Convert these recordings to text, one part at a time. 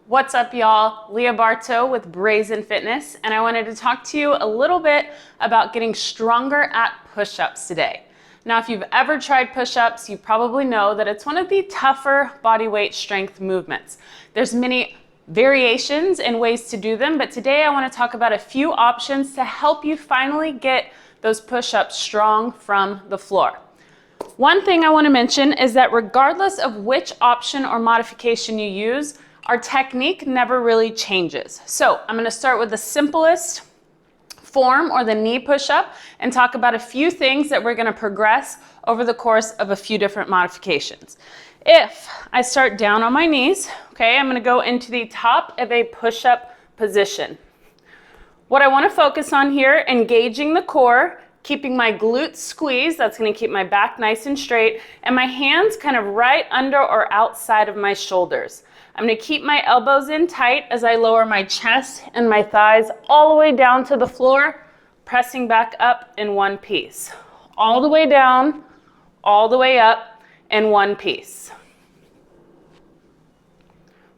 What's up, y'all? Leah Bartow with Brazen Fitness, and I wanted to talk to you a little bit about getting stronger at push-ups today. Now, if you've ever tried push-ups, you probably know that it's one of the tougher body weight strength movements. There's many variations and ways to do them, but today I want to talk about a few options to help you finally get those push-ups strong from the floor. One thing I want to mention is that regardless of which option or modification you use, our technique never really changes. So I'm going to start with the simplest form, or the knee push-up, and talk about a few things that we're going to progress over the course of a few different modifications. If I start down on my knees, okay, I'm going to go into the top of a push-up position. What I want to focus on here, engaging the core, keeping my glutes squeezed, that's going to keep my back nice and straight, and my hands kind of right under or outside of my shoulders. I'm going to keep my elbows in tight as I lower my chest and my thighs all the way down to the floor, pressing back up in one piece. All the way down, all the way up in one piece.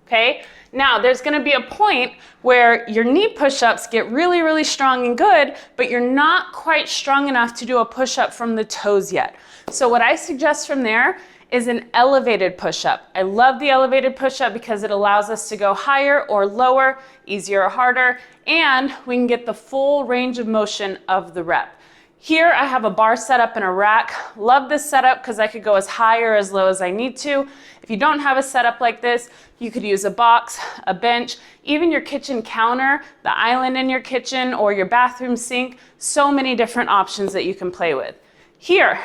Okay? Now, there's going to be a point where your knee push-ups get really, really strong and good, but you're not quite strong enough to do a push-up from the toes yet. So what I suggest from there is an elevated push-up. I love the elevated push-up because it allows us to go higher or lower, easier or harder, and we can get the full range of motion of the rep. Here I have a bar set up in a rack. Love this setup because I could go as high or as low as I need to. If you don't have a setup like this, you could use a box, a bench, even your kitchen counter, the island in your kitchen, or your bathroom sink. So many different options that you can play with. Here,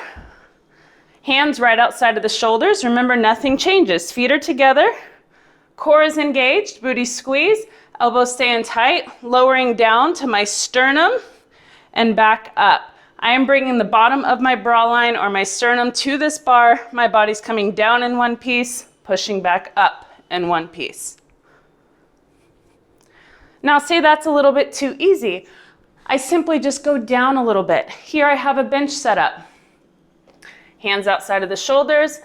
hands right outside of the shoulders. Remember, nothing changes. Feet are together, core is engaged, booty squeeze, elbows staying tight, lowering down to my sternum and back up. I am bringing the bottom of my bra line or my sternum to this bar. My body's coming down in one piece, pushing back up in one piece. Now, say that's a little bit too easy. I simply just go down a little bit. Here I have a bench set up. Hands outside of the shoulders,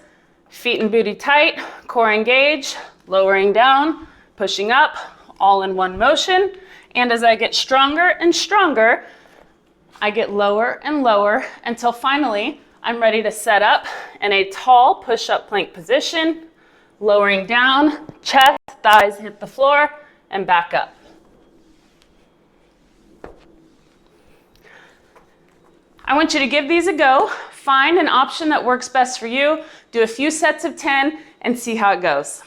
feet and booty tight, core engaged, lowering down, pushing up, all in one motion. And as I get stronger and stronger, I get lower and lower until finally I'm ready to set up in a tall push-up plank position, lowering down, chest, thighs hit the floor, and back up. I want you to give these a go. Find an option that works best for you. Do a few sets of 10 and see how it goes.